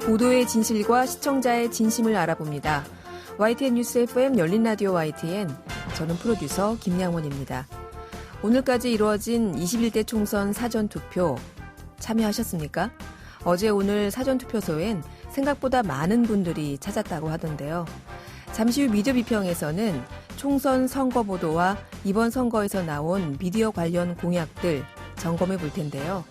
보도의 진실과 시청자의 진심을 알아봅니다. YTN 뉴스 FM 열린 라디오 YTN, 저는 프로듀서 김양원입니다. 오늘까지 이루어진 21대 총선 사전투표 참여하셨습니까? 어제 오늘 사전투표소엔 생각보다 많은 분들이 찾았다고 하던데요. 잠시 후 미디어 비평에서는 총선 선거 보도와 이번 선거에서 나온 미디어 관련 공약들 점검해 볼 텐데요.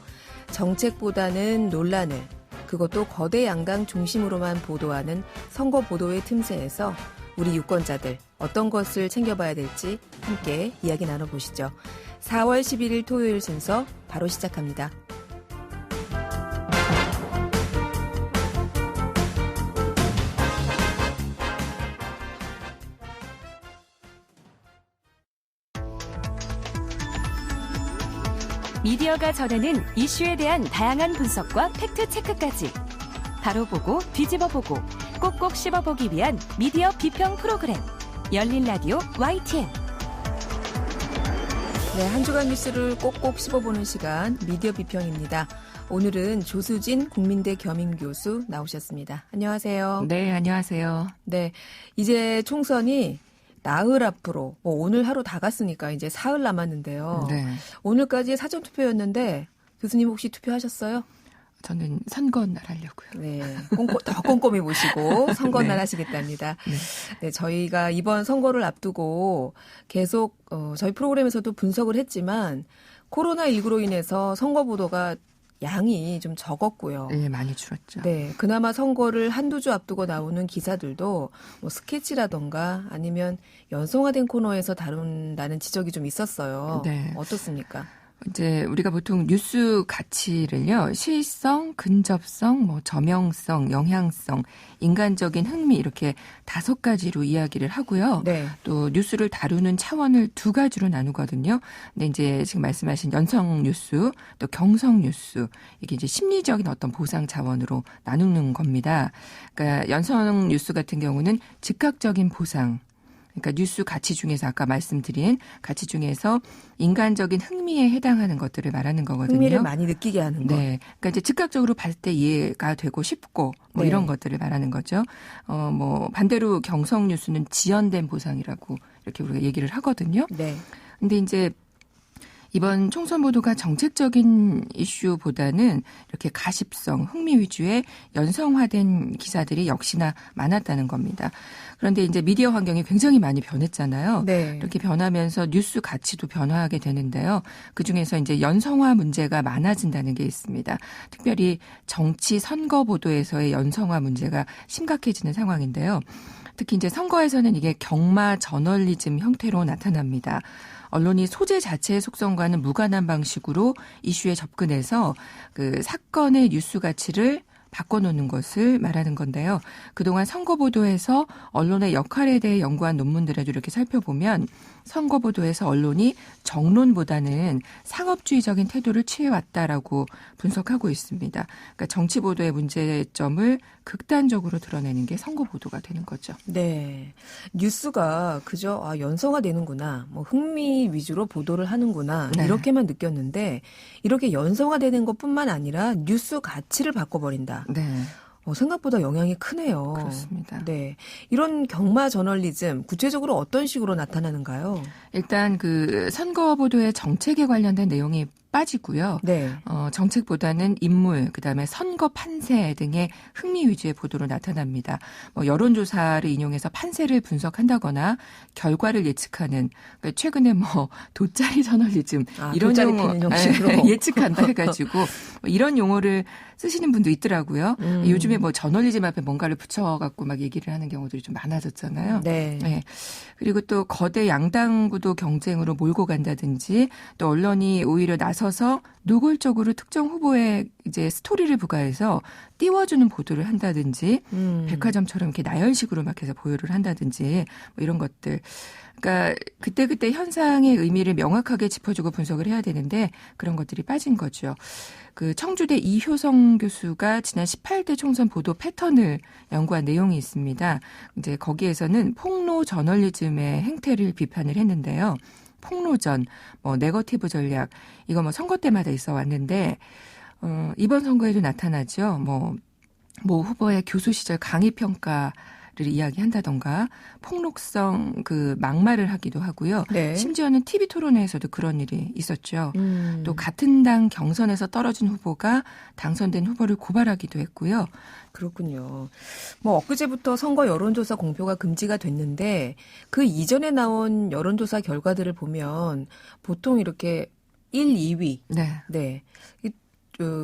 정책보다는 논란을, 그것도 거대 양당 중심으로만 보도하는 선거 보도의 틈새에서 우리 유권자들 어떤 것을 챙겨봐야 될지 함께 이야기 나눠보시죠. 4월 11일 토요일 순서 바로 시작합니다. 미디어가 전하는 이슈에 대한 다양한 분석과 팩트체크까지 바로 보고 뒤집어 보고 꼭꼭 씹어보기 위한 미디어 비평 프로그램 열린 라디오 YTN. 네, 한 주간 뉴스를 꼭꼭 씹어보는 시간 미디어 비평입니다. 오늘은 조수진 국민대 겸임교수 나오셨습니다. 안녕하세요. 네, 안녕하세요. 네, 이제 총선이 나흘 앞으로, 오늘 하루 다 갔으니까 이제 사흘 남았는데요. 네. 오늘까지 사전투표였는데 교수님 혹시 투표하셨어요? 저는 선거날 하려고요. 네, 더 꼼꼼히 보시고 선거날 네. 하시겠답니다. 네. 네, 저희가 이번 선거를 앞두고 계속 저희 프로그램에서도 분석을 했지만 코로나19로 인해서 선거 보도가 양이 좀 적었고요. 네, 많이 줄었죠. 네, 그나마 선거를 한두 주 앞두고 나오는 기사들도 뭐 스케치라던가 아니면 연성화된 코너에서 다룬다는 지적이 좀 있었어요. 네. 어떻습니까? 이제 우리가 보통 뉴스 가치를요, 시의성, 근접성, 저명성, 영향성, 인간적인 흥미 이렇게 5가지로 이야기를 하고요. 네. 또 뉴스를 다루는 차원을 2가지로 나누거든요. 근데 이제 지금 말씀하신 연성 뉴스, 또 경성 뉴스, 이게 이제 심리적인 어떤 보상 차원으로 나누는 겁니다. 그러니까 연성 뉴스 같은 경우는 즉각적인 보상. 그러니까 뉴스 가치 중에서 아까 말씀드린 가치 중에서 인간적인 흥미에 해당하는 것들을 말하는 거거든요. 흥미를 많이 느끼게 하는 거. 네. 그러니까 이제 즉각적으로 봤을 때 이해가 되고 쉽고 네. 이런 것들을 말하는 거죠. 반대로 경성 뉴스는 지연된 보상이라고 이렇게 우리가 얘기를 하거든요. 네. 근데 이제 이번 총선 보도가 정책적인 이슈보다는 이렇게 가십성, 흥미 위주의 연성화된 기사들이 역시나 많았다는 겁니다. 그런데 이제 미디어 환경이 굉장히 많이 변했잖아요. 네. 이렇게 변하면서 뉴스 가치도 변화하게 되는데요. 그중에서 이제 연성화 문제가 많아진다는 게 있습니다. 특별히 정치 선거 보도에서의 연성화 문제가 심각해지는 상황인데요. 특히 이제 선거에서는 이게 경마 저널리즘 형태로 나타납니다. 언론이 소재 자체의 속성과는 무관한 방식으로 이슈에 접근해서 그 사건의 뉴스 가치를 바꿔놓는 것을 말하는 건데요. 그동안 선거 보도에서 언론의 역할에 대해 연구한 논문들에도 이렇게 살펴보면 선거 보도에서 언론이 정론보다는 상업주의적인 태도를 취해왔다라고 분석하고 있습니다. 그러니까 정치 보도의 문제점을 극단적으로 드러내는 게 선거 보도가 되는 거죠. 네. 뉴스가 그저 연성화되는구나, 흥미 위주로 보도를 하는구나, 네. 이렇게만 느꼈는데 이렇게 연성화되는 것뿐만 아니라 뉴스 가치를 바꿔버린다. 네. 생각보다 영향이 크네요. 그렇습니다. 네. 이런 경마 저널리즘 구체적으로 어떤 식으로 나타나는가요? 일단 그 선거 보도의 정책에 관련된 내용이 빠지고요. 네. 정책보다는 인물, 그다음에 선거 판세 등의 흥미 위주의 보도로 나타납니다. 여론조사를 인용해서 판세를 분석한다거나 결과를 예측하는, 그러니까 최근에 돗자리 저널리즘 이런 돗자리 용어 피는 형식으로 예측한다 해가지고 이런 용어를 쓰시는 분도 있더라고요. 요즘에 저널리즘 앞에 뭔가를 붙여갖고 막 얘기를 하는 경우들이 좀 많아졌잖아요. 네. 네. 그리고 또 거대 양당 구도 경쟁으로 몰고 간다든지 또 언론이 오히려 나서서 노골적으로 특정 후보에 이제 스토리를 부과해서 띄워주는 보도를 한다든지 백화점처럼 이렇게 나열식으로 막 해서 보도를 한다든지 이런 것들. 그러니까 그때그때 현상의 의미를 명확하게 짚어주고 분석을 해야 되는데 그런 것들이 빠진 거죠. 그 청주대 이효성 교수가 지난 18대 총선 보도 패턴을 연구한 내용이 있습니다. 이제 거기에서는 폭로 저널리즘의 행태를 비판을 했는데요. 폭로전, 네거티브 전략, 이거 선거 때마다 있어 왔는데, 이번 선거에도 나타나죠. 모 후보의 교수 시절 강의 평가를 이야기한다던가 폭력성 그 막말을 하기도 하고요. 네. 심지어는 TV 토론회에서도 그런 일이 있었죠. 또 같은 당 경선에서 떨어진 후보가 당선된 후보를 고발하기도 했고요. 그렇군요. 뭐 엊그제부터 선거 여론조사 공표가 금지가 됐는데 그 이전에 나온 여론조사 결과들을 보면 보통 이렇게 1, 2위. 네. 네.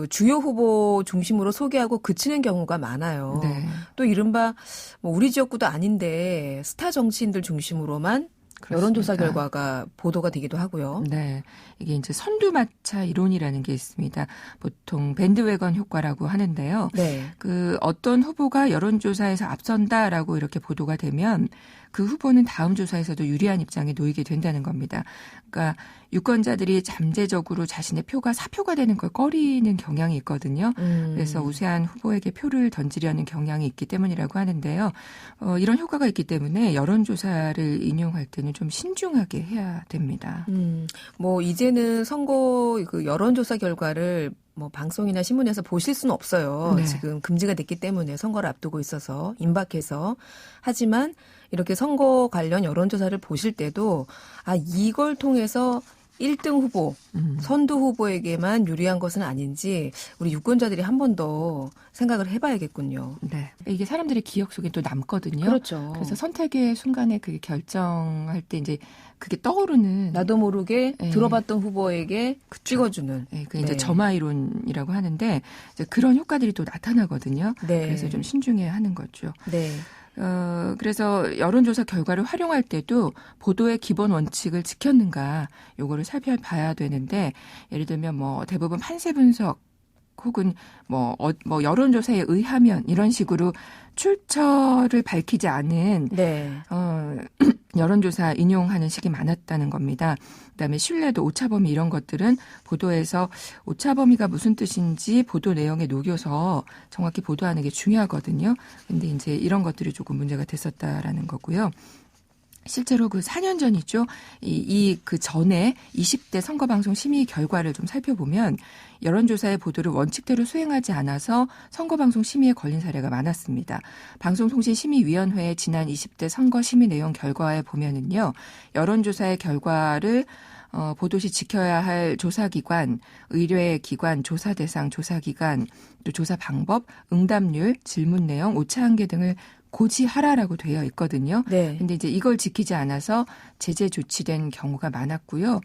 주요 후보 중심으로 소개하고 그치는 경우가 많아요. 네. 또 이른바 뭐 우리 지역구도 아닌데 스타 정치인들 중심으로만 여론조사 그렇습니까? 결과가 보도가 되기도 하고요. 네. 이게 이제 선두마차 이론이라는 게 있습니다. 보통 밴드웨건 효과라고 하는데요. 네. 그 어떤 후보가 여론조사에서 앞선다라고 이렇게 보도가 되면 그 후보는 다음 조사에서도 유리한 입장에 놓이게 된다는 겁니다. 그러니까 유권자들이 잠재적으로 자신의 표가 사표가 되는 걸 꺼리는 경향이 있거든요. 그래서 우세한 후보에게 표를 던지려는 경향이 있기 때문이라고 하는데요. 이런 효과가 있기 때문에 여론조사를 인용할 때는 좀 신중하게 해야 됩니다. 뭐 이제는 선거 그 여론조사 결과를 뭐 방송이나 신문에서 보실 수는 없어요. 네. 지금 금지가 됐기 때문에 선거를 앞두고 있어서 임박해서. 하지만 이렇게 선거 관련 여론조사를 보실 때도 이걸 통해서 1등 후보, 선두 후보에게만 유리한 것은 아닌지 우리 유권자들이 한 번 더 생각을 해봐야겠군요. 네. 이게 사람들의 기억 속에 또 남거든요. 그렇죠. 그래서 선택의 순간에 그게 결정할 때 이제 그게 떠오르는 나도 모르게 네. 들어봤던 후보에게 찍어주는. 네, 그 이제 네. 점화이론이라고 하는데 이제 그런 효과들이 또 나타나거든요. 네. 그래서 좀 신중해야 하는 거죠. 네. 그래서 여론조사 결과를 활용할 때도 보도의 기본 원칙을 지켰는가 요거를 살펴봐야 되는데 예를 들면 뭐 대부분 판세 분석 혹은 뭐 여론조사에 의하면 이런 식으로 출처를 밝히지 않은 네. 여론조사 인용하는 식이 많았다는 겁니다. 그다음에 신뢰도, 오차범위 이런 것들은 보도에서 오차범위가 무슨 뜻인지 보도 내용에 녹여서 정확히 보도하는 게 중요하거든요. 근데 이제 이런 것들이 조금 문제가 됐었다라는 거고요. 실제로 그 4년 전이죠. 그 전에 20대 선거방송 심의 결과를 좀 살펴보면 여론조사의 보도를 원칙대로 수행하지 않아서 선거방송 심의에 걸린 사례가 많았습니다. 방송통신심의위원회의 지난 20대 선거 심의 내용 결과에 보면은요. 여론조사의 결과를 보도 시 지켜야 할 조사기관, 의뢰기관, 조사대상, 조사기간, 또 조사 방법, 응답률, 질문 내용, 오차 한계 등을 고지하라라고 되어 있거든요. 네. 근데 이제 이걸 지키지 않아서 제재 조치된 경우가 많았고요.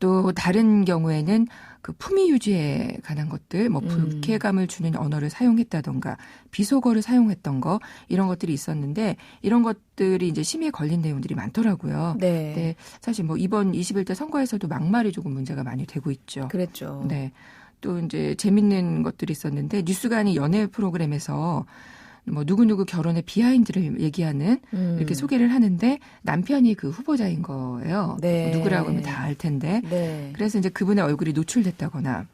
또 다른 경우에는 그 품위 유지에 관한 것들, 뭐 불쾌감을 주는 언어를 사용했다던가 비속어를 사용했던 거 이런 것들이 있었는데 이런 것들이 이제 심의에 걸린 내용들이 많더라고요. 네. 네, 사실 뭐 이번 21대 선거에서도 막말이 조금 문제가 많이 되고 있죠. 그랬죠. 네. 또 이제 재밌는 것들이 있었는데 뉴스간이 연애 프로그램에서 뭐 누구누구 결혼의 비하인드를 얘기하는 이렇게 소개를 하는데 남편이 그 후보자인 거예요. 네. 누구라고 하면 다 알 텐데. 네. 그래서 이제 그분의 얼굴이 노출됐다거나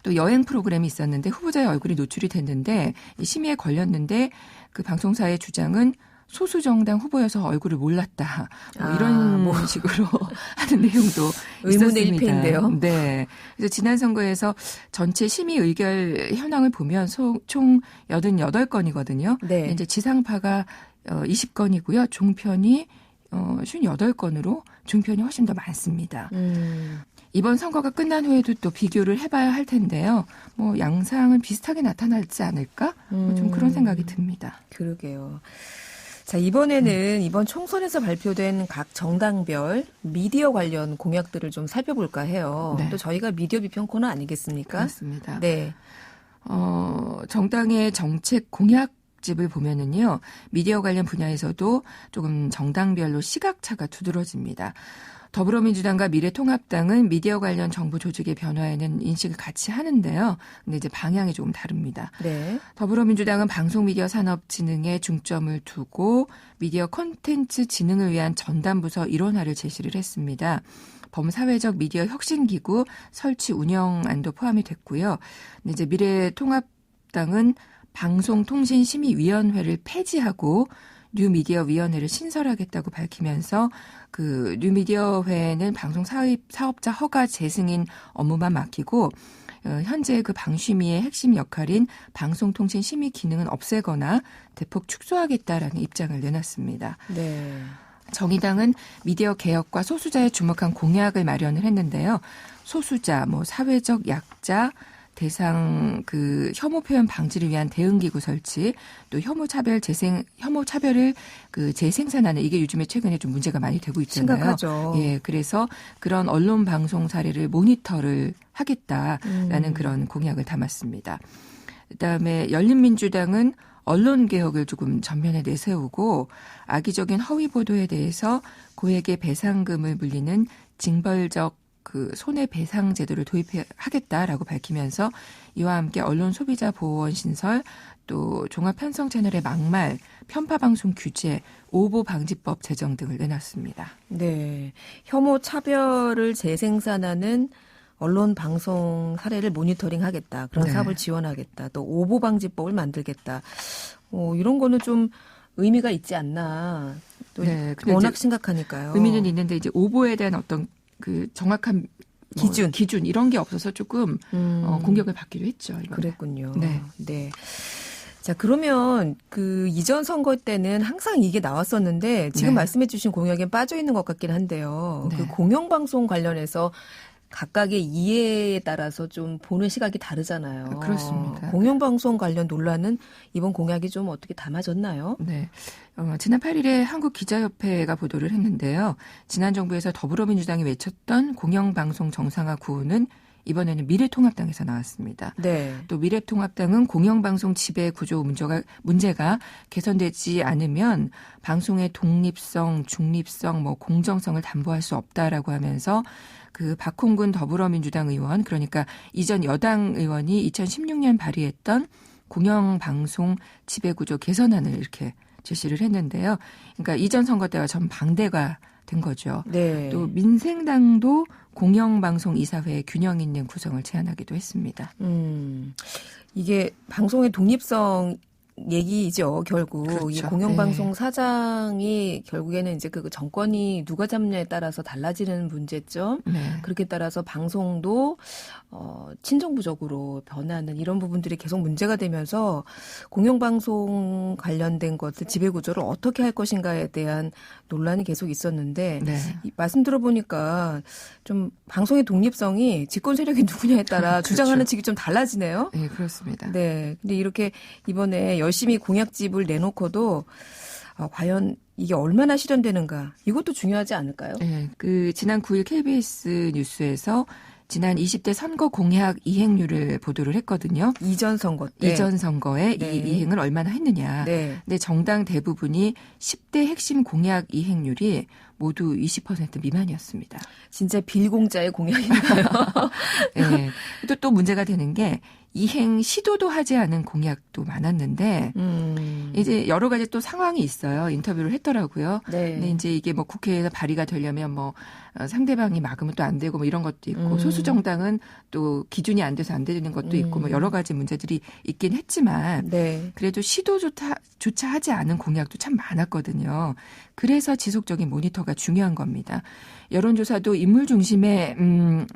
또 여행 프로그램이 있었는데 후보자의 얼굴이 노출이 됐는데 이 심의에 걸렸는데 그 방송사의 주장은 소수 정당 후보여서 얼굴을 몰랐다. 뭐 이런 식으로 하는 내용도 의문의 있었습니다. 일패인데요. 네. 그래서 지난 선거에서 전체 심의 의결 현황을 보면 총 88건이거든요. 네. 이제 지상파가 20건이고요. 종편이 58건으로 종편이 훨씬 더 많습니다. 이번 선거가 끝난 후에도 또 비교를 해봐야 할 텐데요. 뭐 양상은 비슷하게 나타날지 않을까? 좀 그런 생각이 듭니다. 그러게요. 자, 이번에는 이번 총선에서 발표된 각 정당별 미디어 관련 공약들을 좀 살펴볼까 해요. 네. 또 저희가 미디어 비평 코너 아니겠습니까? 그렇습니다. 네. 정당의 정책 공약집을 보면은요, 미디어 관련 분야에서도 조금 정당별로 시각차가 두드러집니다. 더불어민주당과 미래통합당은 미디어 관련 정부 조직의 변화에는 인식을 같이 하는데요. 근데 이제 방향이 조금 다릅니다. 네. 더불어민주당은 방송미디어 산업 진흥에 중점을 두고 미디어 콘텐츠 진흥을 위한 전담부서 일원화를 제시를 했습니다. 범사회적 미디어 혁신기구 설치 운영안도 포함이 됐고요. 근데 이제 미래통합당은 방송통신심의위원회를 폐지하고 뉴미디어위원회를 신설하겠다고 밝히면서 그 뉴미디어회는 방송 사업자 허가 재승인 업무만 맡기고 현재 그 방심위의 핵심 역할인 방송통신심의 기능은 없애거나 대폭 축소하겠다라는 입장을 내놨습니다. 네. 정의당은 미디어 개혁과 소수자에 주목한 공약을 마련을 했는데요. 소수자, 사회적 약자, 대상 혐오 표현 방지를 위한 대응기구 설치, 또 혐오 차별을 재생산하는 이게 요즘에 최근에 좀 문제가 많이 되고 있잖아요. 심각하죠. 예, 그래서 그런 언론 방송 사례를 모니터를 하겠다라는 그런 공약을 담았습니다. 그다음에 열린민주당은 언론 개혁을 조금 전면에 내세우고 악의적인 허위 보도에 대해서 고액의 배상금을 물리는 징벌적 손해배상 제도를 도입하겠다라고 밝히면서 이와 함께 언론 소비자 보호원 신설, 또 종합 편성 채널의 막말, 편파 방송 규제, 오보 방지법 제정 등을 내놨습니다. 네. 혐오 차별을 재생산하는 언론 방송 사례를 모니터링하겠다. 그런 네. 사업을 지원하겠다. 또 오보 방지법을 만들겠다. 이런 거는 좀 의미가 있지 않나. 또 네, 근데 워낙 이제 심각하니까요. 의미는 있는데 이제 오보에 대한 어떤 정확한 기준 이런 게 없어서 조금 공격을 받기도 했죠. 이번에. 그랬군요. 네. 네. 자, 그러면 이전 선거 때는 항상 이게 나왔었는데 지금 네. 말씀해 주신 공약에 빠져 있는 것 같긴 한데요. 네. 공영방송 관련해서 각각의 이해에 따라서 좀 보는 시각이 다르잖아요. 그렇습니다. 공영방송 관련 논란은 이번 공약이 좀 어떻게 담아졌나요? 네. 지난 8일에 한국기자협회가 보도를 했는데요. 지난 정부에서 더불어민주당이 외쳤던 공영방송 정상화 구호는 이번에는 미래통합당에서 나왔습니다. 네. 또 미래통합당은 공영방송 지배 구조 문제가 개선되지 않으면 방송의 독립성, 중립성, 공정성을 담보할 수 없다라고 하면서 박홍근 더불어민주당 의원, 그러니까 이전 여당 의원이 2016년 발의했던 공영방송 지배구조 개선안을 이렇게 제시를 했는데요. 그러니까 이전 선거 때와 전 방대가 된 거죠. 네. 또 민생당도 공영방송 이사회의 균형 있는 구성을 제안하기도 했습니다. 이게 방송의 독립성 얘기죠, 결국. 그렇죠. 이 공영방송 사장이 결국에는 이제 그 정권이 누가 잡냐에 따라서 달라지는 문제점. 네. 그렇게 따라서 방송도 친정부적으로 변하는 이런 부분들이 계속 문제가 되면서 공영방송 관련된 것들 지배구조를 어떻게 할 것인가에 대한 논란이 계속 있었는데 네. 말씀 들어보니까 좀 방송의 독립성이 집권 세력이 누구냐에 따라 그렇죠. 주장하는 측이 좀 달라지네요. 네, 그렇습니다. 네. 근데 이렇게 이번에 열심히 공약집을 내놓고도 과연 이게 얼마나 실현되는가 이것도 중요하지 않을까요? 네, 지난 9일 KBS 뉴스에서 지난 20대 선거 공약 이행률을 보도를 했거든요. 이전 선거 때. 이전 선거에 네. 이 이행을 얼마나 했느냐. 네. 근데 정당 대부분이 10대 핵심 공약 이행률이 모두 20% 미만이었습니다. 진짜 빌공짜의 공약인가요? 네. 또 문제가 되는 게 이행 시도도 하지 않은 공약도 많았는데 이제 여러 가지 또 상황이 있어요. 인터뷰를 했더라고요. 네. 근데 이제 이게 국회에서 발의가 되려면 상대방이 막으면 또 안 되고 이런 것도 있고 소수 정당은 또 기준이 안 돼서 안 되는 것도 있고 여러 가지 문제들이 있긴 했지만 네. 그래도 시도조차 하지 않은 공약도 참 많았거든요. 그래서 지속적인 모니터가 중요한 겁니다. 여론조사도 인물 중심의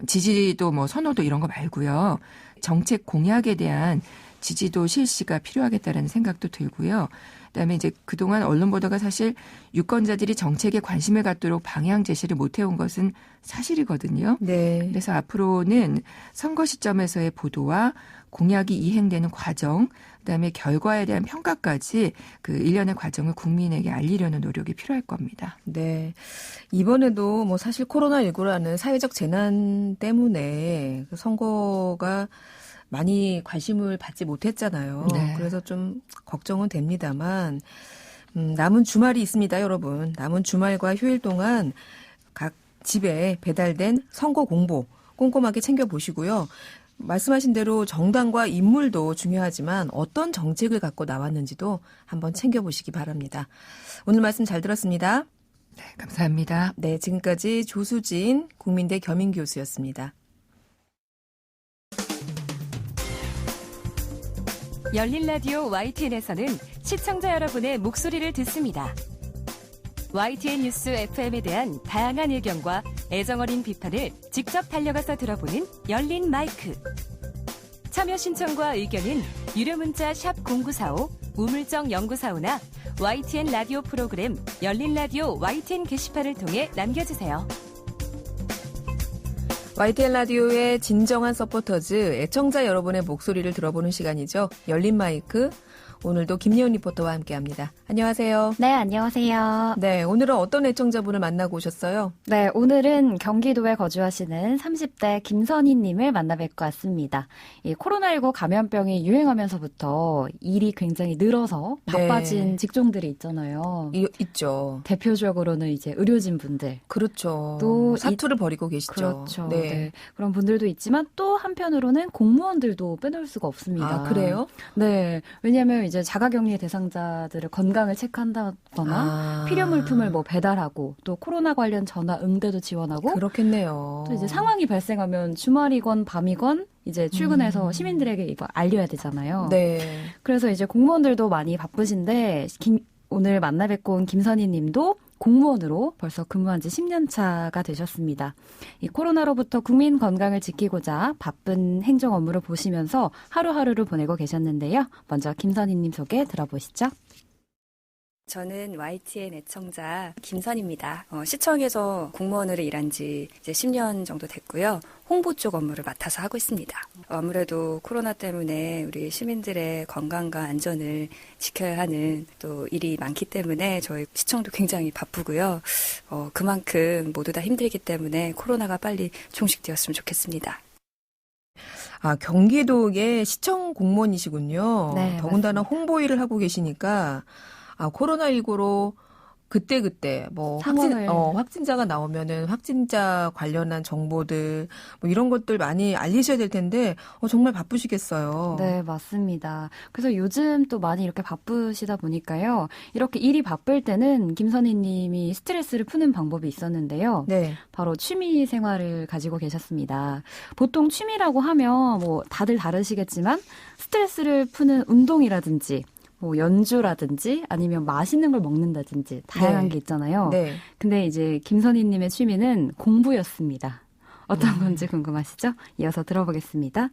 지지도 선호도 이런 거 말고요. 정책 공약에 대한 지지도 실시가 필요하겠다는 생각도 들고요. 그다음에 이제 그동안 언론 보도가 사실 유권자들이 정책에 관심을 갖도록 방향 제시를 못 해온 것은 사실이거든요. 네. 그래서 앞으로는 선거 시점에서의 보도와 공약이 이행되는 과정, 그다음에 결과에 대한 평가까지 일련의 과정을 국민에게 알리려는 노력이 필요할 겁니다. 네. 이번에도 사실 코로나19라는 사회적 재난 때문에 선거가 많이 관심을 받지 못했잖아요. 네. 그래서 좀 걱정은 됩니다만 남은 주말이 있습니다, 여러분. 남은 주말과 휴일 동안 각 집에 배달된 선거 공보 꼼꼼하게 챙겨보시고요. 말씀하신 대로 정당과 인물도 중요하지만 어떤 정책을 갖고 나왔는지도 한번 챙겨보시기 바랍니다. 오늘 말씀 잘 들었습니다. 네, 감사합니다. 네, 지금까지 조수진 국민대 겸임교수였습니다. 열린 라디오 YTN에서는 시청자 여러분의 목소리를 듣습니다. YTN 뉴스 FM에 대한 다양한 의견과 애정어린 비판을 직접 달려가서 들어보는 열린 마이크. 참여 신청과 의견은 유료 문자 샵 0945 우물정 연구사우나 YTN 라디오 프로그램 열린 라디오 YTN 게시판을 통해 남겨주세요. YTN 라디오의 진정한 서포터즈, 애청자 여러분의 목소리를 들어보는 시간이죠. 열린 마이크. 오늘도 김예은 리포터와 함께합니다. 안녕하세요. 네, 안녕하세요. 네, 오늘은 어떤 애청자분을 만나고 오셨어요? 네, 오늘은 경기도에 거주하시는 30대 김선희 님을 만나 뵙고 왔습니다. 이 코로나19 감염병이 유행하면서부터 일이 굉장히 늘어서 바빠진 네. 직종들이 있잖아요. 있죠. 대표적으로는 이제 의료진 분들. 그렇죠. 또 사투를 벌이고 계시죠. 그렇죠. 네. 네. 그런 분들도 있지만 또 한편으로는 공무원들도 빼놓을 수가 없습니다. 아, 그래요? 네. 왜냐하면 이제 자가격리 대상자들의 건강을 체크한다거나 필요 물품을 뭐 배달하고 또 코로나 관련 전화 응대도 지원하고 그렇겠네요. 또 이제 상황이 발생하면 주말이건 밤이건 이제 출근해서 시민들에게 이거 알려야 되잖아요. 네. 그래서 이제 공무원들도 많이 바쁘신데 오늘 만나 뵙고 온 김선희 님도 공무원으로 벌써 근무한 지 10년 차가 되셨습니다. 이 코로나로부터 국민 건강을 지키고자 바쁜 행정 업무를 보시면서 하루하루를 보내고 계셨는데요. 먼저 김선희 님 소개 들어보시죠. 저는 YTN 애청자 김선입니다. 시청에서 공무원으로 일한 지 이제 10년 정도 됐고요. 홍보 쪽 업무를 맡아서 하고 있습니다. 아무래도 코로나 때문에 우리 시민들의 건강과 안전을 지켜야 하는 또 일이 많기 때문에 저희 시청도 굉장히 바쁘고요. 그만큼 모두 다 힘들기 때문에 코로나가 빨리 종식되었으면 좋겠습니다. 아, 경기도의 시청 공무원이시군요. 네, 더군다나 맞습니다. 홍보 일을 하고 계시니까 코로나19로 그때 뭐 확진자가 나오면은 확진자 관련한 정보들 뭐 이런 것들 많이 알리셔야 될 텐데 정말 바쁘시겠어요. 네, 맞습니다. 그래서 요즘 또 많이 이렇게 바쁘시다 보니까요. 이렇게 일이 바쁠 때는 김선희 님이 스트레스를 푸는 방법이 있었는데요. 네. 바로 취미 생활을 가지고 계셨습니다. 보통 취미라고 하면 뭐 다들 다르시겠지만 스트레스를 푸는 운동이라든지 뭐 연주라든지 아니면 맛있는 걸 먹는다든지 다양한 네. 게 있잖아요. 네. 근데 이제 김선희 님의 취미는 공부였습니다. 어떤 건지 궁금하시죠? 이어서 들어보겠습니다.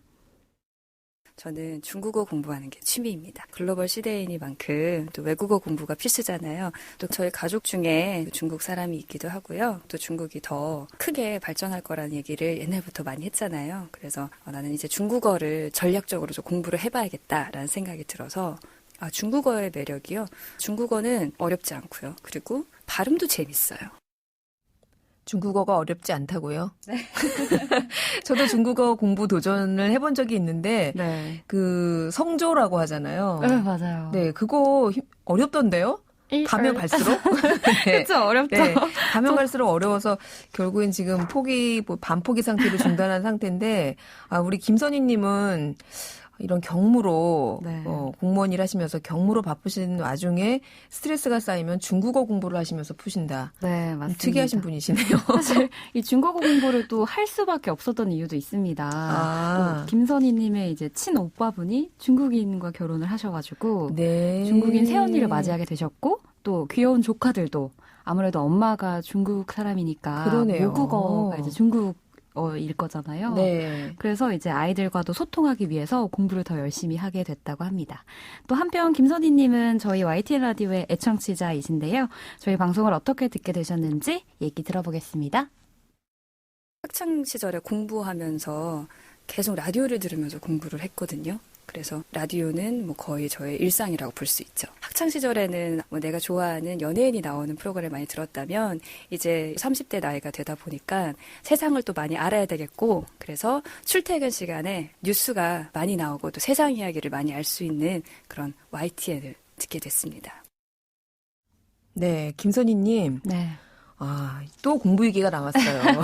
저는 중국어 공부하는 게 취미입니다. 글로벌 시대이니만큼 또 외국어 공부가 필수잖아요. 또 저희 가족 중에 중국 사람이 있기도 하고요. 또 중국이 더 크게 발전할 거라는 얘기를 옛날부터 많이 했잖아요. 그래서 나는 이제 중국어를 전략적으로 좀 공부를 해봐야겠다라는 생각이 들어서 중국어의 매력이요. 중국어는 어렵지 않고요. 그리고 발음도 재밌어요. 중국어가 어렵지 않다고요? 네. 저도 중국어 공부 도전을 해본 적이 있는데 네. 그 성조라고 하잖아요. 네, 맞아요. 네, 그거 어렵던데요? 가면 갈수록. 네. 그렇죠, 어렵죠. 네, 가면 갈수록 어려워서 결국엔 지금 반포기 상태로 중단한 상태인데 우리 김선희님은 이런 경무로 네. 공무원 일하시면서 경무로 바쁘신 와중에 스트레스가 쌓이면 중국어 공부를 하시면서 푸신다. 네, 맞습니다. 특이하신 분이시네요. 사실 이 중국어 공부를 또 할 수밖에 없었던 이유도 있습니다. 또 김선희님의 이제 친오빠분이 중국인과 결혼을 하셔가지고 네. 중국인 새언니를 맞이하게 되셨고 또 귀여운 조카들도 아무래도 엄마가 중국 사람이니까 그러네요. 모국어가 이제 중국어일 거잖아요. 네. 그래서 이제 아이들과도 소통하기 위해서 공부를 더 열심히 하게 됐다고 합니다. 또 한편 김선희님은 저희 YTN 라디오의 애청자이신데요. 저희 방송을 어떻게 듣게 되셨는지 얘기 들어보겠습니다. 학창 시절에 공부하면서 계속 라디오를 들으면서 공부를 했거든요. 그래서 라디오는 뭐 거의 저의 일상이라고 볼 수 있죠. 학창 시절에는 뭐 내가 좋아하는 연예인이 나오는 프로그램을 많이 들었다면 이제 30대 나이가 되다 보니까 세상을 또 많이 알아야 되겠고 그래서 출퇴근 시간에 뉴스가 많이 나오고 또 세상 이야기를 많이 알 수 있는 그런 YTN을 듣게 됐습니다. 네, 김선희님. 네. 또 공부 얘기가 나왔어요.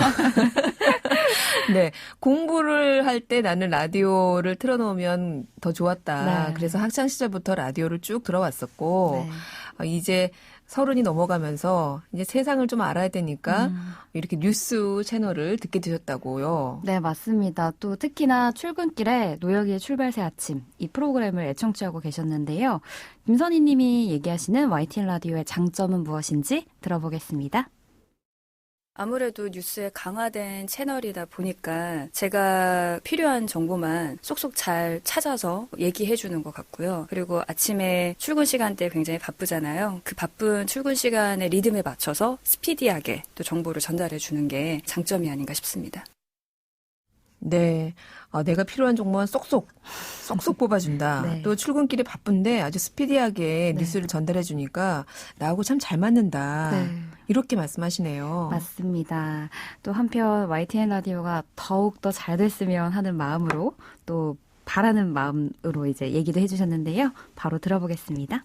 네, 공부를 할 때 나는 라디오를 틀어놓으면 더 좋았다. 네. 그래서 학창 시절부터 라디오를 쭉 들어왔었고 이제 30이 넘어가면서 이제 세상을 좀 알아야 되니까 이렇게 뉴스 채널을 듣게 되셨다고요. 네, 맞습니다. 또 특히나 출근길에 노여기의 출발새 아침 이 프로그램을 애청취하고 계셨는데요. 김선희 님이 얘기하시는 YTN 라디오의 장점은 무엇인지 들어보겠습니다. 아무래도 뉴스에 강화된 채널이다 보니까 제가 필요한 정보만 쏙쏙 잘 찾아서 얘기해 주는 것 같고요. 그리고 아침에 출근 시간대 굉장히 바쁘잖아요. 그 바쁜 출근 시간의 리듬에 맞춰서 스피디하게 또 정보를 전달해 주는 게 장점이 아닌가 싶습니다. 네. 내가 필요한 정보만 쏙쏙 뽑아준다. 네. 또 출근길에 바쁜데 아주 스피디하게 네. 뉴스를 전달해 주니까 나하고 참 잘 맞는다. 네. 이렇게 말씀하시네요. 맞습니다. 또 한편 YTN 라디오가 더욱 더 잘 됐으면 하는 마음으로 또 바라는 마음으로 이제 얘기도 해주셨는데요. 바로 들어보겠습니다.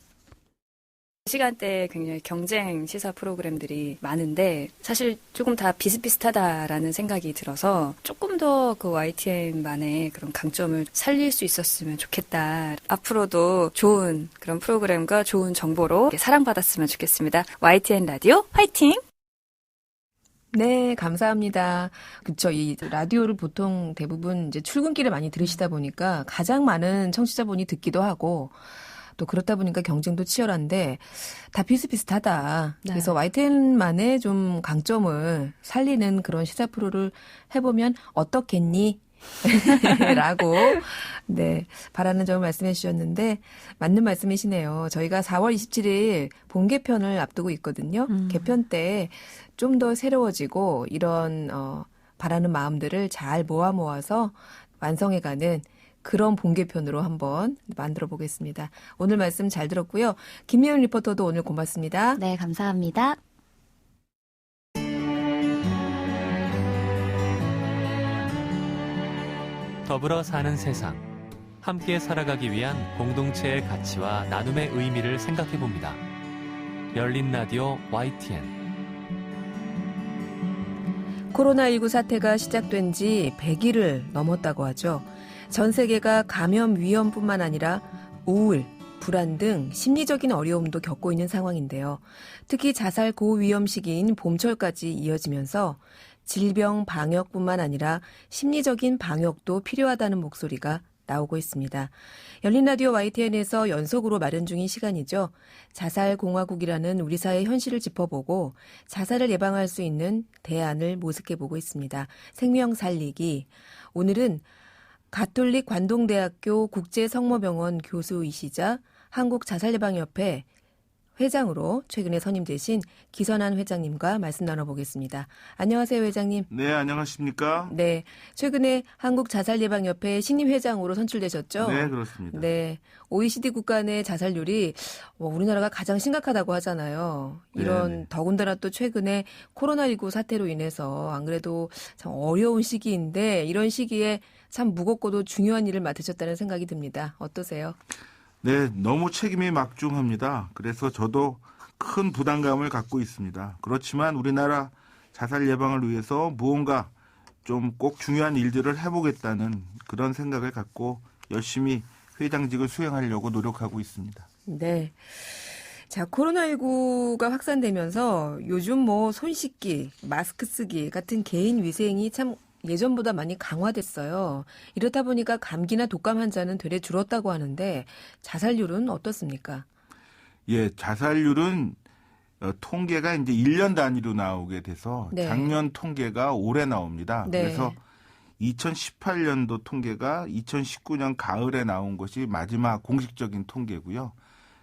시간대에 굉장히 경쟁 시사 프로그램들이 많은데 사실 조금 다 비슷비슷하다라는 생각이 들어서 조금 더 그 YTN만의 그런 강점을 살릴 수 있었으면 좋겠다. 앞으로도 좋은 그런 프로그램과 좋은 정보로 사랑받았으면 좋겠습니다. YTN 라디오 화이팅! 네, 감사합니다. 그쵸. 이 라디오를 보통 대부분 이제 출근길에 많이 들으시다 보니까 가장 많은 청취자분이 듣기도 하고 또 그렇다 보니까 경쟁도 치열한데 다 비슷비슷하다. 네. 그래서 YTN만의 좀 강점을 살리는 그런 시사 프로를 해보면 어떻겠니? 라고 네 바라는 점을 말씀해 주셨는데 맞는 말씀이시네요. 저희가 4월 27일 본개편을 앞두고 있거든요. 개편 때 좀 더 새로워지고 이런 바라는 마음들을 잘 모아서 완성해가는 그런 본개편으로 한번 만들어 보겠습니다. 오늘 말씀 잘 들었고요. 김미연 리포터도 오늘 고맙습니다. 네, 감사합니다. 더불어 사는 세상, 함께 살아가기 위한 공동체의 가치와 나눔의 의미를 생각해봅니다. 열린 라디오 YTN. 코로나19 사태가 시작된 지 100일을 넘었다고 하죠. 전 세계가 감염 위험뿐만 아니라 우울, 불안 등 심리적인 어려움도 겪고 있는 상황인데요. 특히 자살 고위험 시기인 봄철까지 이어지면서 질병 방역뿐만 아니라 심리적인 방역도 필요하다는 목소리가 나오고 있습니다. 열린 라디오 YTN에서 연속으로 마련 중인 시간이죠. 자살공화국이라는 우리 사회의 현실을 짚어보고 자살을 예방할 수 있는 대안을 모색해보고 있습니다. 생명 살리기. 오늘은 가톨릭 관동대학교 국제성모병원 교수이시자 한국자살예방협회 회장으로 최근에 선임되신 기선한 회장님과 말씀 나눠보겠습니다. 안녕하세요, 회장님. 네, 안녕하십니까? 네, 최근에 한국자살예방협회 신임 회장으로 선출되셨죠? 네, 그렇습니다. 네, OECD 국가 내 자살률이 우리나라가 가장 심각하다고 하잖아요. 이런 네네. 더군다나 또 최근에 코로나19 사태로 인해서 안 그래도 참 어려운 시기인데 이런 시기에 참 무겁고도 중요한 일을 맡으셨다는 생각이 듭니다. 어떠세요? 네, 너무 책임이 막중합니다. 그래서 저도 큰 부담감을 갖고 있습니다. 그렇지만 우리나라 자살 예방을 위해서 무언가 좀 꼭 중요한 일들을 해보겠다는 그런 생각을 갖고 열심히 회장직을 수행하려고 노력하고 있습니다. 네. 자, 코로나19가 확산되면서 요즘 손 씻기, 마스크 쓰기 같은 개인 위생이 참 예전보다 많이 강화됐어요. 이렇다 보니까 감기나 독감 환자는 되레 줄었다고 하는데 자살률은 어떻습니까? 예, 자살률은 통계가 이제 1년 단위로 나오게 돼서 네. 작년 통계가 올해 나옵니다. 네. 그래서 2018년도 통계가 2019년 가을에 나온 것이 마지막 공식적인 통계고요.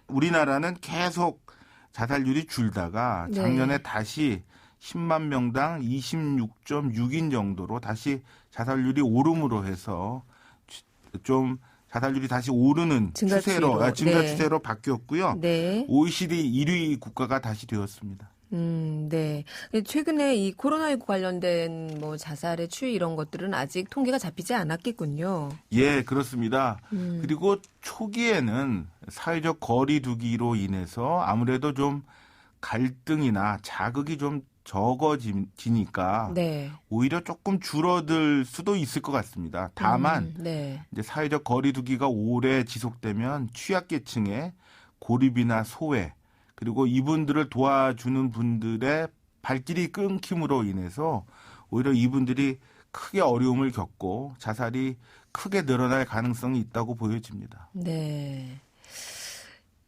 우리나라는 계속 자살률이 줄다가 네. 작년에 다시 10만 명당 26.6인 정도로 다시 자살률이 오름으로 해서 좀 자살률이 다시 오르는 증가 추세로, 추이로. 증가 네. 추세로 바뀌었고요. 네. OECD 1위 국가가 다시 되었습니다. 네. 최근에 이 코로나19 관련된 자살의 추이 이런 것들은 아직 통계가 잡히지 않았겠군요. 예, 그렇습니다. 그리고 초기에는 사회적 거리 두기로 인해서 아무래도 좀 갈등이나 자극이 좀 적어지니까 네. 오히려 조금 줄어들 수도 있을 것 같습니다. 다만 네. 이제 사회적 거리 두기가 오래 지속되면 취약계층의 고립이나 소외 그리고 이분들을 도와주는 분들의 발길이 끊김으로 인해서 오히려 이분들이 크게 어려움을 겪고 자살이 크게 늘어날 가능성이 있다고 보여집니다. 네.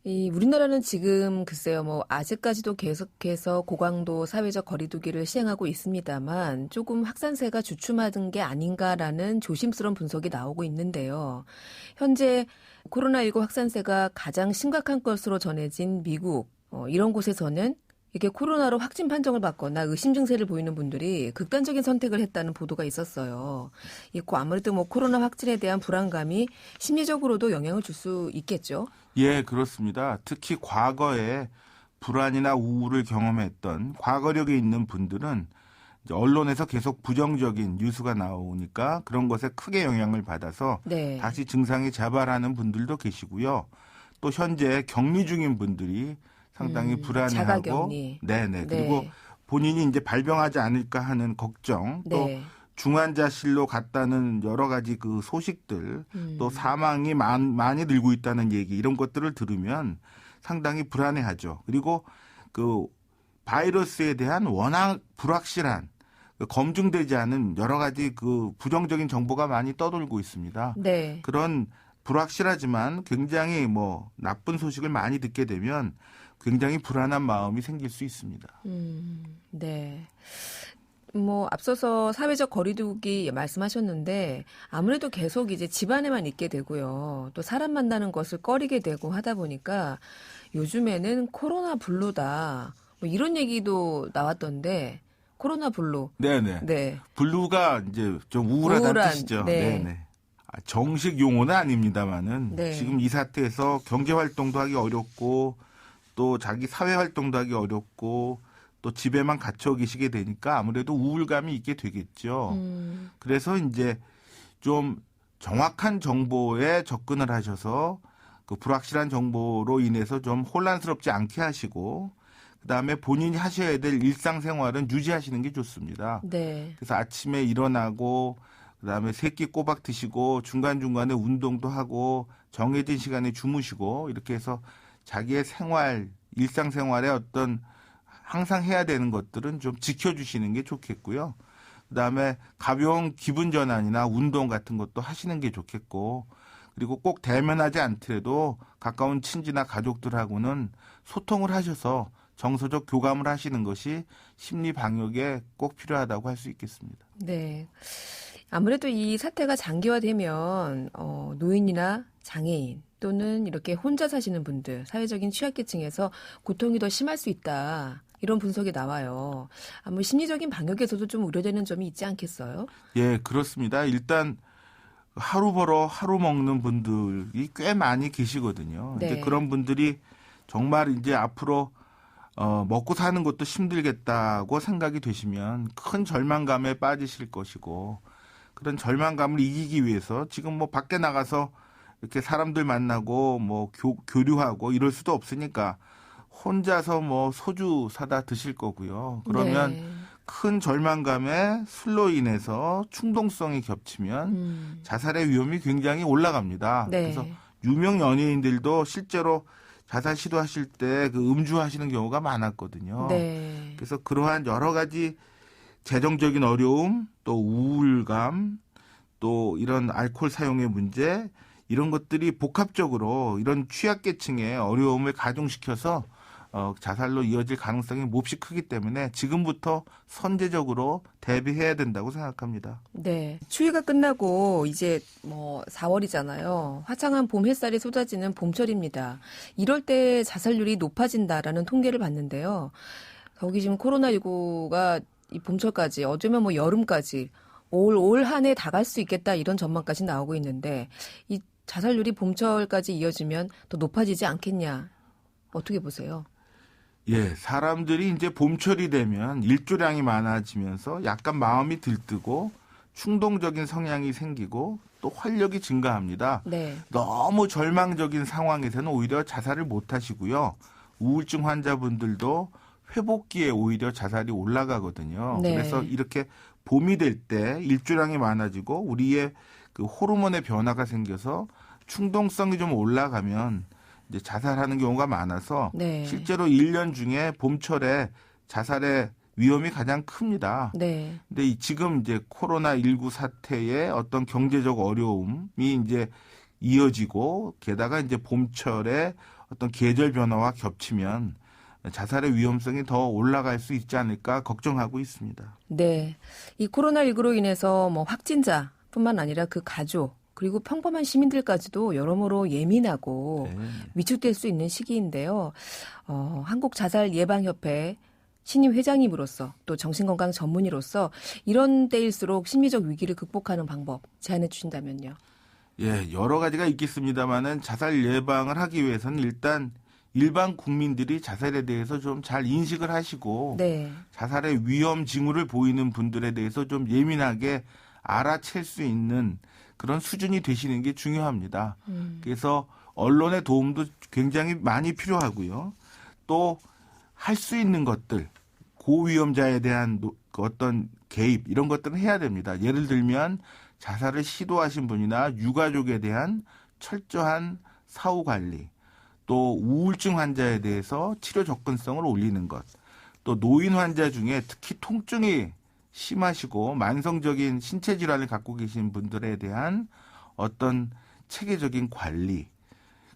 우리나라는 지금 글쎄요, 뭐 아직까지도 계속해서 고강도 사회적 거리두기를 시행하고 있습니다만 조금 확산세가 주춤하던 게 아닌가라는 조심스러운 분석이 나오고 있는데요. 현재 코로나19 확산세가 가장 심각한 것으로 전해진 미국, 이런 곳에서는 이게 코로나로 확진 판정을 받거나 의심 증세를 보이는 분들이 극단적인 선택을 했다는 보도가 있었어요. 아무래도 뭐 코로나 확진에 대한 불안감이 심리적으로도 영향을 줄 수 있겠죠. 예, 그렇습니다. 특히 과거에 불안이나 우울을 경험했던 과거력이 있는 분들은 이제 언론에서 계속 부정적인 뉴스가 나오니까 그런 것에 크게 영향을 받아서 네. 다시 증상이 자발하는 분들도 계시고요. 또 현재 격리 중인 분들이 상당히 불안해하고, 자가격리. 네네. 그리고 본인이 이제 발병하지 않을까 하는 걱정, 또 네. 중환자실로 갔다는 여러 가지 그 소식들, 또 사망이 많이 늘고 있다는 얘기, 이런 것들을 들으면 상당히 불안해하죠. 그리고 그 바이러스에 대한 워낙 불확실한, 검증되지 않은 여러 가지 그 부정적인 정보가 많이 떠돌고 있습니다. 네. 그런 불확실하지만 굉장히 뭐 나쁜 소식을 많이 듣게 되면 굉장히 불안한 마음이 생길 수 있습니다. 네. 뭐 앞서서 사회적 거리두기 말씀하셨는데 아무래도 계속 이제 집안에만 있게 되고요. 또 사람 만나는 것을 꺼리게 되고 하다 보니까 요즘에는 코로나 블루다. 뭐 이런 얘기도 나왔던데 코로나 블루. 네네. 네. 블루가 이제 좀 우울하다는 우울한, 뜻이죠. 네. 네네. 정식 용어는 아닙니다만은 네. 지금 이 사태에서 경제 활동도 하기 어렵고 또 자기 사회 활동도 하기 어렵고 또 집에만 갇혀 계시게 되니까 아무래도 우울감이 있게 되겠죠. 그래서 이제 좀 정확한 정보에 접근을 하셔서 그 불확실한 정보로 인해서 좀 혼란스럽지 않게 하시고 그다음에 본인이 하셔야 될 일상생활은 유지하시는 게 좋습니다. 네. 그래서 아침에 일어나고 그다음에 새끼 꼬박 드시고 중간중간에 운동도 하고 정해진 시간에 주무시고 이렇게 해서 자기의 생활, 일상생활의 어떤 항상 해야 되는 것들은 좀 지켜주시는 게 좋겠고요. 그다음에 가벼운 기분 전환이나 운동 같은 것도 하시는 게 좋겠고 그리고 꼭 대면하지 않더라도 가까운 친지나 가족들하고는 소통을 하셔서 정서적 교감을 하시는 것이 심리 방역에 꼭 필요하다고 할 수 있겠습니다. 네. 아무래도 이 사태가 장기화되면 노인이나 장애인 또는 이렇게 혼자 사시는 분들, 사회적인 취약계층에서 고통이 더 심할 수 있다. 이런 분석이 나와요. 아무 심리적인 방역에서도 좀 우려되는 점이 있지 않겠어요? 예, 그렇습니다. 일단 하루 벌어 하루 먹는 분들이 꽤 많이 계시거든요. 네. 이제 그런 분들이 정말 이제 앞으로 먹고 사는 것도 힘들겠다고 생각이 되시면 큰 절망감에 빠지실 것이고 그런 절망감을 이기기 위해서 지금 뭐 밖에 나가서 이렇게 사람들 만나고 뭐 교류하고 이럴 수도 없으니까 혼자서 뭐 소주 사다 드실 거고요. 그러면 네. 큰 절망감에 술로 인해서 충동성이 겹치면 자살의 위험이 굉장히 올라갑니다. 네. 그래서 유명 연예인들도 실제로 자살 시도하실 때 그 음주하시는 경우가 많았거든요. 네. 그래서 그러한 여러 가지 재정적인 어려움, 또 우울감, 또 이런 알코올 사용의 문제, 이런 것들이 복합적으로 이런 취약계층의 어려움을 가중시켜서 자살로 이어질 가능성이 몹시 크기 때문에 지금부터 선제적으로 대비해야 된다고 생각합니다. 네. 추위가 끝나고 이제 뭐 4월이잖아요. 화창한 봄 햇살이 쏟아지는 봄철입니다. 이럴 때 자살률이 높아진다라는 통계를 봤는데요. 거기 지금 코로나19가 이 봄철까지 어쩌면 뭐 여름까지 올 한 해 다 갈 수 있겠다 이런 전망까지 나오고 있는데 이 자살률이 봄철까지 이어지면 더 높아지지 않겠냐. 어떻게 보세요? 예, 사람들이 이제 봄철이 되면 일조량이 많아지면서 약간 마음이 들뜨고 충동적인 성향이 생기고 또 활력이 증가합니다. 네. 너무 절망적인 상황에서는 오히려 자살을 못 하시고요. 우울증 환자분들도 회복기에 오히려 자살이 올라가거든요. 네. 그래서 이렇게 봄이 될 때 일조량이 많아지고 우리의 그 호르몬의 변화가 생겨서 충동성이 좀 올라가면 이제 자살하는 경우가 많아서 네. 실제로 1년 중에 봄철에 자살의 위험이 가장 큽니다. 네. 근데 지금 이제 코로나19 사태의 어떤 경제적 어려움이 이제 이어지고 게다가 이제 봄철에 어떤 계절 변화와 겹치면 자살의 위험성이 더 올라갈 수 있지 않을까 걱정하고 있습니다. 네. 이 코로나19로 인해서 뭐 확진자뿐만 아니라 그 가족, 그리고 평범한 시민들까지도 여러모로 예민하고 네. 위축될 수 있는 시기인데요. 한국자살예방협회 신임 회장님으로서 또 정신건강 전문의로서 이런 때일수록 심리적 위기를 극복하는 방법 제안해 주신다면요. 예, 여러 가지가 있겠습니다만은 자살 예방을 하기 위해서는 일단 일반 국민들이 자살에 대해서 좀 잘 인식을 하시고 네. 자살의 위험 징후를 보이는 분들에 대해서 좀 예민하게 알아챌 수 있는 그런 수준이 되시는 게 중요합니다. 그래서 언론의 도움도 굉장히 많이 필요하고요. 또 할 수 있는 것들, 고위험자에 대한 어떤 개입 이런 것들은 해야 됩니다. 예를 들면 자살을 시도하신 분이나 유가족에 대한 철저한 사후 관리, 또 우울증 환자에 대해서 치료 접근성을 올리는 것, 또 노인 환자 중에 특히 통증이 심하시고 만성적인 신체 질환을 갖고 계신 분들에 대한 어떤 체계적인 관리,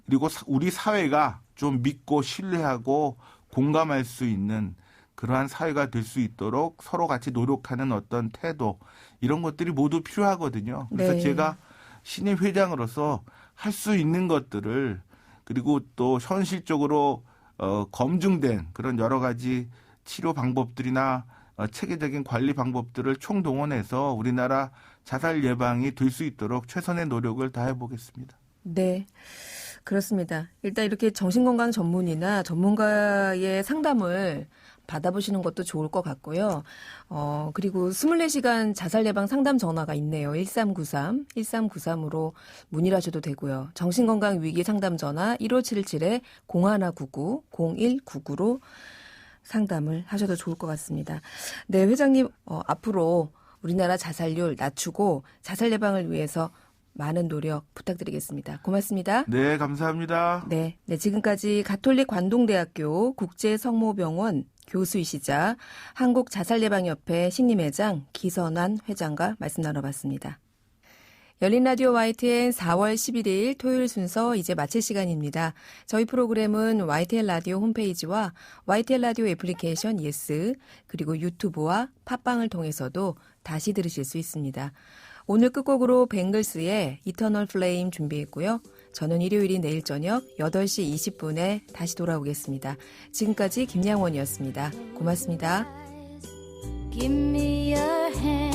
그리고 우리 사회가 좀 믿고 신뢰하고 공감할 수 있는 그러한 사회가 될 수 있도록 서로 같이 노력하는 어떤 태도, 이런 것들이 모두 필요하거든요. 그래서 네. 제가 신임 회장으로서 할 수 있는 것들을, 그리고 또 현실적으로 검증된 그런 여러 가지 치료 방법들이나 체계적인 관리 방법들을 총동원해서 우리나라 자살 예방이 될 수 있도록 최선의 노력을 다해 보겠습니다. 네. 그렇습니다. 일단 이렇게 정신건강 전문의나 전문가의 상담을 받아보시는 것도 좋을 것 같고요. 그리고 24시간 자살 예방 상담 전화가 있네요. 1393으로 문의를 하셔도 되고요. 정신건강 위기 상담 전화 1577-0199-0199로 상담을 하셔도 좋을 것 같습니다. 네, 회장님, 앞으로 우리나라 자살률 낮추고 자살 예방을 위해서 많은 노력 부탁드리겠습니다. 고맙습니다. 네, 감사합니다. 네, 지금까지 가톨릭 관동대학교 국제성모병원 교수이시자 한국자살예방협회 신임회장 기선환 회장과 말씀 나눠봤습니다. 열린 라디오 YTN 4월 11일 토요일 순서 이제 마칠 시간입니다. 저희 프로그램은 YTN 라디오 홈페이지와 YTN 라디오 애플리케이션 예스, 그리고 유튜브와 팟빵을 통해서도 다시 들으실 수 있습니다. 오늘 끝곡으로 뱅글스의 이터널 플레임 준비했고요. 저는 일요일인 내일 저녁 8시 20분에 다시 돌아오겠습니다. 지금까지 김양원이었습니다. 고맙습니다. Give me your hand.